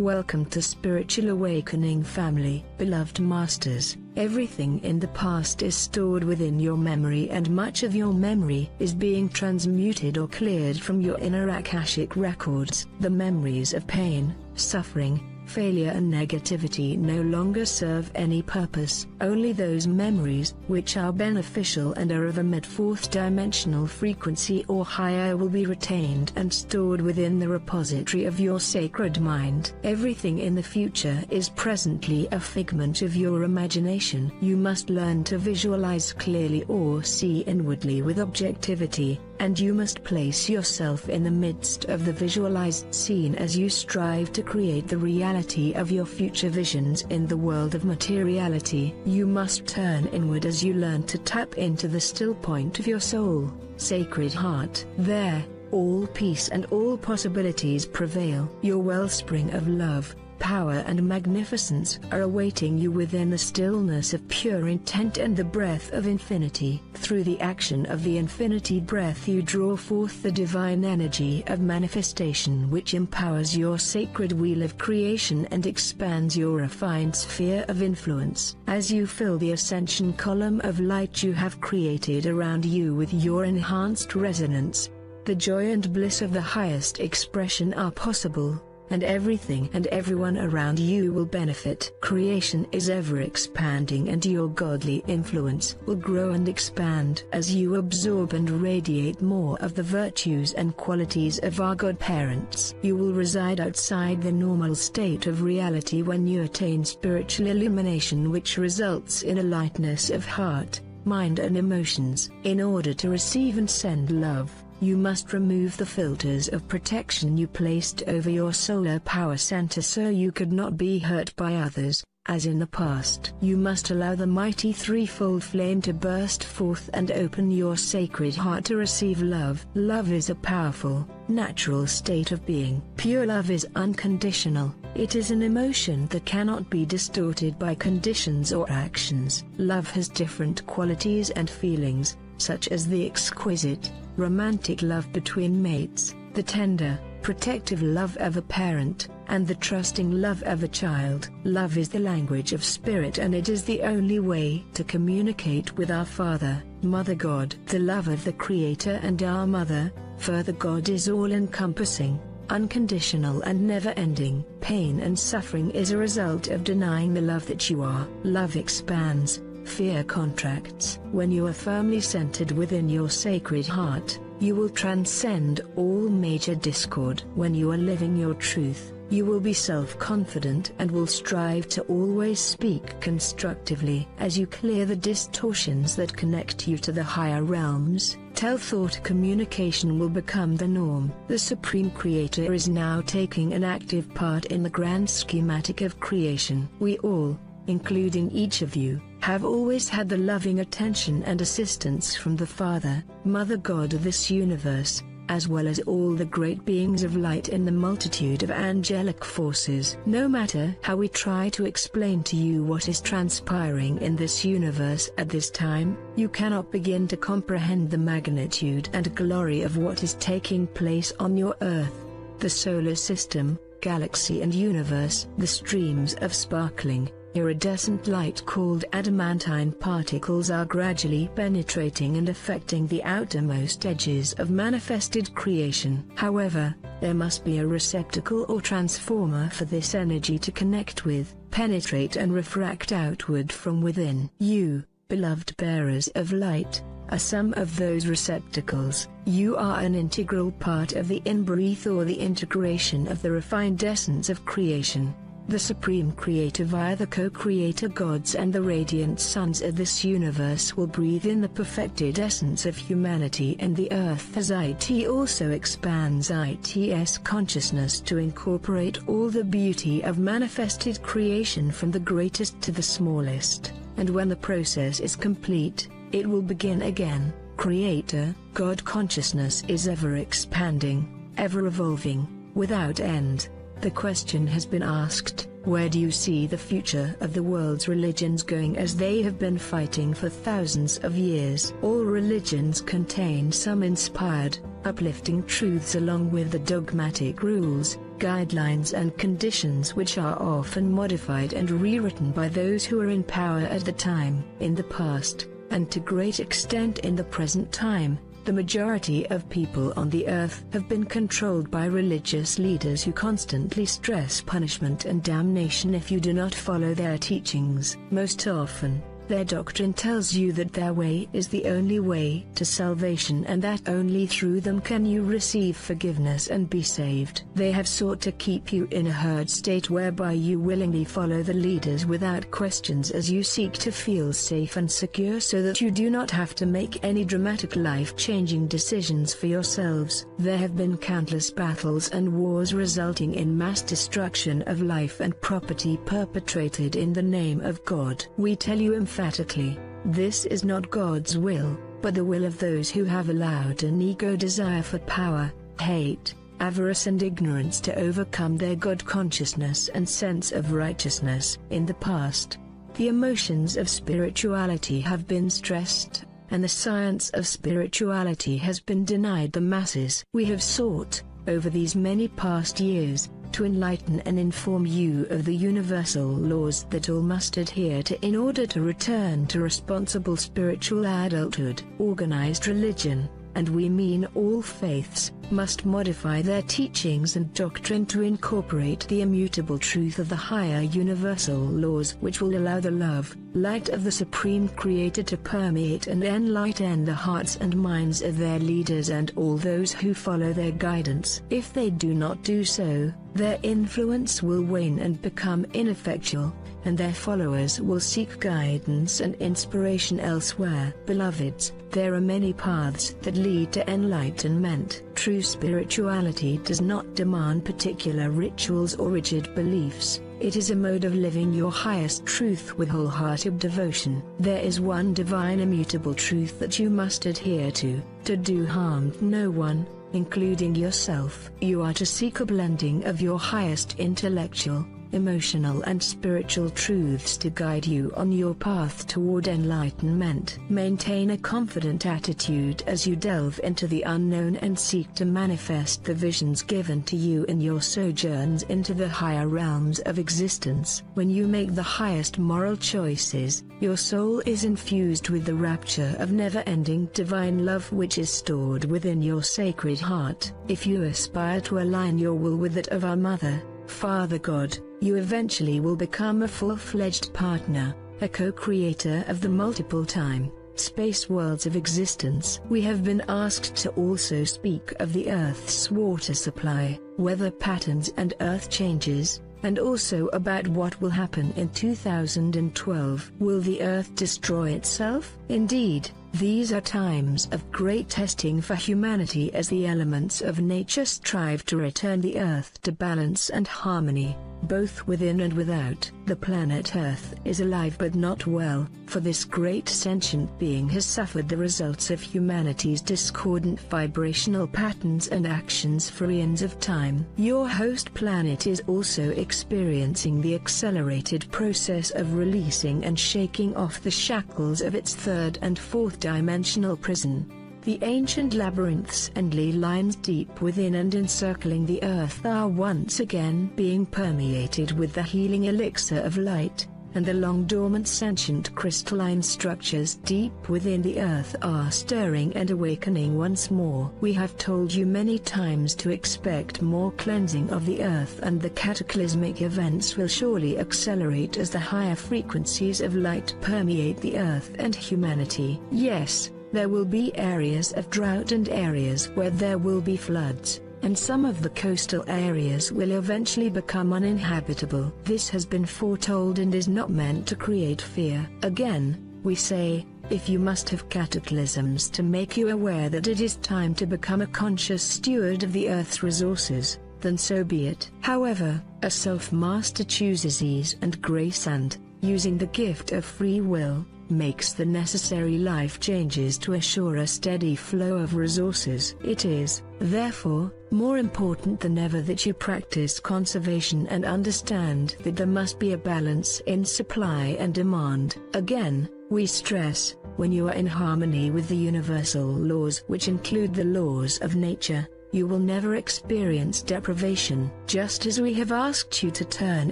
Welcome to Spiritual Awakening family. Beloved Masters, everything in the past is stored within your memory, and much of your memory is being transmuted or cleared from your inner Akashic records. The memories of pain, suffering, failure and negativity no longer serve any purpose. Only those memories which are beneficial and are of a mid-fourth dimensional frequency or higher will be retained and stored within the repository of your sacred mind. Everything in the future is presently a figment of your imagination. You must learn to visualize clearly or see inwardly with objectivity, and you must place yourself in the midst of the visualized scene as you strive to create the reality of your future visions in the world of materiality. You must turn inward as you learn to tap into the still point of your soul, sacred heart. There, all peace and all possibilities prevail. Your wellspring of love, power and magnificence are awaiting you within the stillness of pure intent and the breath of infinity. Through the action of the infinity breath you draw forth the divine energy of manifestation, which empowers your sacred wheel of creation and expands your refined sphere of influence. As you fill the ascension column of light you have created around you with your enhanced resonance, the joy and bliss of the highest expression are possible, and everything and everyone around you will benefit. Creation is ever expanding, and your godly influence will grow and expand as you absorb and radiate more of the virtues and qualities of our godparents. You will reside outside the normal state of reality when you attain spiritual illumination, which results in a lightness of heart, mind and emotions. In order to receive and send love, you must remove the filters of protection you placed over your solar power center so you could not be hurt by others, as in the past. You must allow the mighty threefold flame to burst forth and open your sacred heart to receive love. Love is a powerful, natural state of being. Pure love is unconditional. It is an emotion that cannot be distorted by conditions or actions. Love has different qualities and feelings, such as the exquisite, romantic love between mates, the tender, protective love of a parent, and the trusting love of a child. Love is the language of spirit, and it is the only way to communicate with our Father, Mother God. The love of the Creator and our Mother, Father God, is all-encompassing, unconditional and never-ending. Pain and suffering is a result of denying the love that you are. Love expands, fear contracts. When you are firmly centered within your sacred heart, you will transcend all major discord. When you are living your truth, you will be self-confident and will strive to always speak constructively. As you clear the distortions that connect you to the higher realms, tell-thought communication will become the norm. The Supreme Creator is now taking an active part in the grand schematic of creation. We all, including each of you, have always had the loving attention and assistance from the Father, Mother God of this universe, as well as all the great beings of light in the multitude of angelic forces. No matter how we try to explain to you what is transpiring in this universe at this time, you cannot begin to comprehend the magnitude and glory of what is taking place on your Earth, the solar system, galaxy and universe. The streams of sparkling, iridescent light called adamantine particles are gradually penetrating and affecting the outermost edges of manifested creation. However, there must be a receptacle or transformer for this energy to connect with, penetrate and refract outward from within. You, beloved bearers of light, are some of those receptacles. You are an integral part of the in-breath or the integration of the refined essence of creation. The Supreme Creator via the co-creator gods and the radiant sons of this universe will breathe in the perfected essence of humanity and the earth as it also expands its consciousness to incorporate all the beauty of manifested creation from the greatest to the smallest. And when the process is complete, it will begin again. Creator, God consciousness is ever expanding, ever evolving, without end. The question has been asked, where do you see the future of the world's religions going, as they have been fighting for thousands of years? All religions contain some inspired, uplifting truths along with the dogmatic rules, guidelines and conditions which are often modified and rewritten by those who are in power at the time. In the past, and to great extent in the present time, the majority of people on the earth have been controlled by religious leaders who constantly stress punishment and damnation if you do not follow their teachings. Most often, their doctrine tells you that their way is the only way to salvation and that only through them can you receive forgiveness and be saved. They have sought to keep you in a herd state whereby you willingly follow the leaders without questions as you seek to feel safe and secure so that you do not have to make any dramatic life-changing decisions for yourselves. There have been countless battles and wars resulting in mass destruction of life and property perpetrated in the name of God. We tell you emphatically, this is not God's will, but the will of those who have allowed an ego desire for power, hate, avarice and ignorance to overcome their God consciousness and sense of righteousness. In the past, the emotions of spirituality have been stressed, and the science of spirituality has been denied the masses. We have sought, over these many past years, to enlighten and inform you of the universal laws that all must adhere to in order to return to responsible spiritual adulthood. Organized religion, and we mean all faiths, must modify their teachings and doctrine to incorporate the immutable truth of the higher universal laws which will allow the love, light of the Supreme Creator to permeate and enlighten the hearts and minds of their leaders and all those who follow their guidance. If they do not do so, their influence will wane and become ineffectual, and their followers will seek guidance and inspiration elsewhere. Beloveds, there are many paths that lead to enlightenment. True spirituality does not demand particular rituals or rigid beliefs. It is a mode of living your highest truth with wholehearted devotion. There is one divine immutable truth that you must adhere to do harm to no one, including yourself. You are to seek a blending of your highest intellectual, emotional and spiritual truths to guide you on your path toward enlightenment. Maintain a confident attitude as you delve into the unknown and seek to manifest the visions given to you in your sojourns into the higher realms of existence. When you make the highest moral choices, your soul is infused with the rapture of never-ending divine love which is stored within your sacred heart. If you aspire to align your will with that of our Mother, Father God, you eventually will become a full-fledged partner, a co-creator of the multiple time, space worlds of existence. We have been asked to also speak of the Earth's water supply, weather patterns and Earth changes, and also about what will happen in 2012. Will the Earth destroy itself? Indeed, these are times of great testing for humanity as the elements of nature strive to return the Earth to balance and harmony, both within and without. The planet Earth is alive but not well, for this great sentient being has suffered the results of humanity's discordant vibrational patterns and actions for eons of time. Your host planet is also experiencing the accelerated process of releasing and shaking off the shackles of its third and fourth dimensional prison. The ancient labyrinths and ley lines deep within and encircling the Earth are once again being permeated with the healing elixir of light, and the long-dormant sentient crystalline structures deep within the Earth are stirring and awakening once more. We have told you many times to expect more cleansing of the Earth, and the cataclysmic events will surely accelerate as the higher frequencies of light permeate the Earth and humanity. Yes, there will be areas of drought and areas where there will be floods, and some of the coastal areas will eventually become uninhabitable. This has been foretold and is not meant to create fear. Again, we say, if you must have cataclysms to make you aware that it is time to become a conscious steward of the Earth's resources, then so be it. However, a self-master chooses ease and grace and, using the gift of free will, makes the necessary life changes to assure a steady flow of resources. It is, therefore, more important than ever that you practice conservation and understand that there must be a balance in supply and demand. Again, we stress, when you are in harmony with the universal laws which include the laws of nature, you will never experience deprivation. Just as we have asked you to turn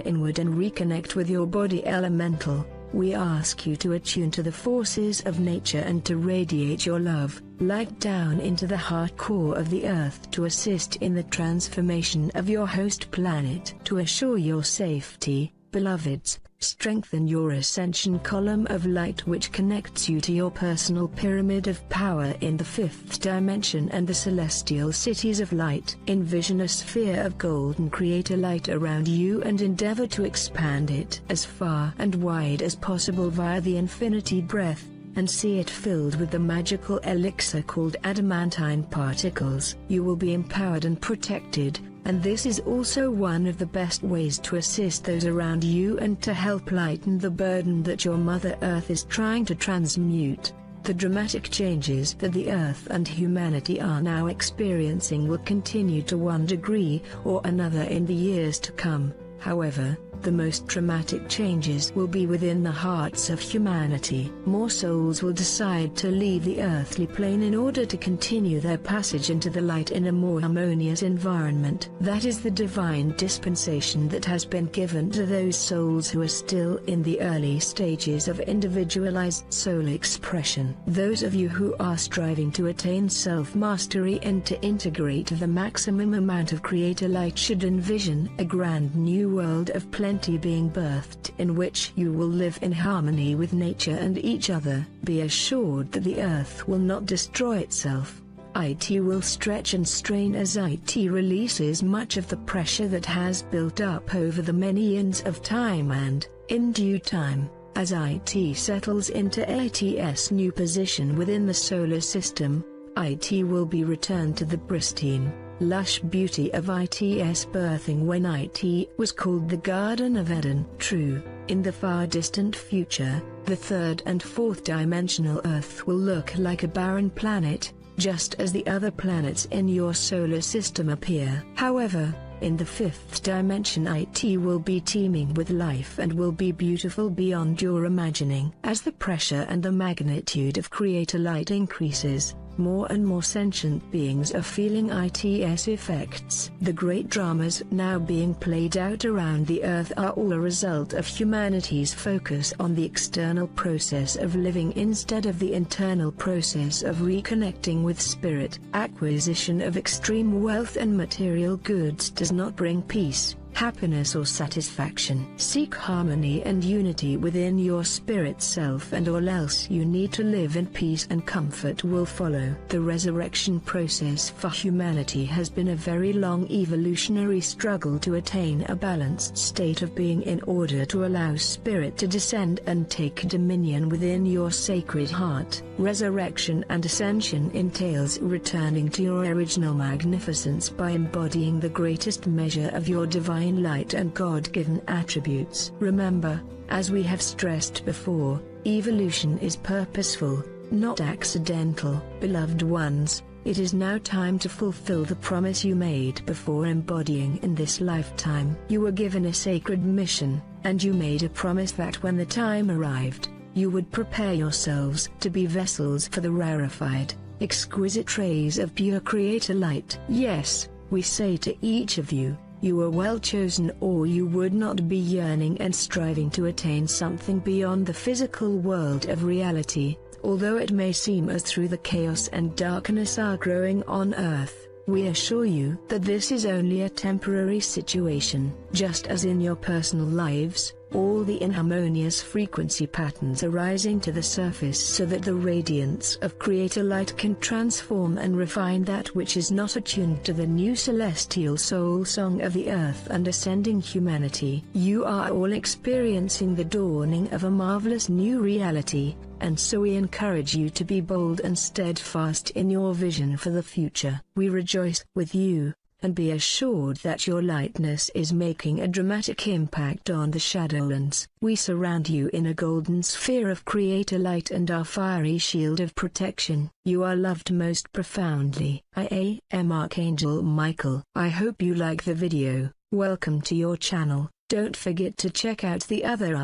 inward and reconnect with your body elemental, we ask you to attune to the forces of nature and to radiate your love, light down into the heart core of the earth to assist in the transformation of your host planet. To assure your safety, beloveds, strengthen your ascension column of light which connects you to your personal pyramid of power in the fifth dimension and the celestial cities of light. Envision a sphere of golden creator light around you and endeavor to expand it as far and wide as possible via the infinity breath, and see it filled with the magical elixir called adamantine particles. You will be empowered and protected, and this is also one of the best ways to assist those around you and to help lighten the burden that your Mother Earth is trying to transmute. The dramatic changes that the Earth and humanity are now experiencing will continue to one degree or another in the years to come. However, the most dramatic changes will be within the hearts of humanity. More souls will decide to leave the earthly plane in order to continue their passage into the light in a more harmonious environment. That is the divine dispensation that has been given to those souls who are still in the early stages of individualized soul expression. Those of you who are striving to attain self-mastery and to integrate the maximum amount of creator light should envision a grand new world of plenty being birthed in which you will live in harmony with nature and each other. Be assured that the earth will not destroy itself. IT will stretch and strain as IT releases much of the pressure that has built up over the many eons of time, and, in due time, as IT settles into IT's new position within the solar system, IT will be returned to the pristine, lush beauty of IT's birthing when IT was called the Garden of Eden. True, in the far distant future, the third and fourth dimensional Earth will look like a barren planet, just as the other planets in your solar system appear. However, in the fifth dimension IT will be teeming with life and will be beautiful beyond your imagining. As the pressure and the magnitude of creator light increases, more and more sentient beings are feeling IT's effects. The great dramas now being played out around the earth are all a result of humanity's focus on the external process of living instead of the internal process of reconnecting with spirit. Acquisition of extreme wealth and material goods does not bring peace, happiness or satisfaction. Seek harmony and unity within your spirit self, and or else you need to live in peace and comfort will follow. The resurrection process for humanity has been a very long evolutionary struggle to attain a balanced state of being in order to allow spirit to descend and take dominion within your sacred heart. Resurrection and ascension entails returning to your original magnificence by embodying the greatest measure of your divine light and God-given attributes. Remember, as we have stressed before, evolution is purposeful, not accidental. Beloved ones, it is now time to fulfill the promise you made before embodying in this lifetime. You were given a sacred mission, and you made a promise that when the time arrived, you would prepare yourselves to be vessels for the rarefied, exquisite rays of pure creator light. Yes, we say to each of you, you are well chosen, or you would not be yearning and striving to attain something beyond the physical world of reality. Although it may seem as through the chaos and darkness are growing on earth, we assure you that this is only a temporary situation. Just as in your personal lives, all the inharmonious frequency patterns are rising to the surface so that the radiance of creator light can transform and refine that which is not attuned to the new celestial soul song of the earth and ascending humanity. You are all experiencing the dawning of a marvelous new reality, and so we encourage you to be bold and steadfast in your vision for the future. We rejoice with you, and be assured that your lightness is making a dramatic impact on the Shadowlands. We surround you in a golden sphere of creator light and our fiery shield of protection. You are loved most profoundly. I am Archangel Micheal. I hope you like the video. Welcome to your channel. Don't forget to check out the other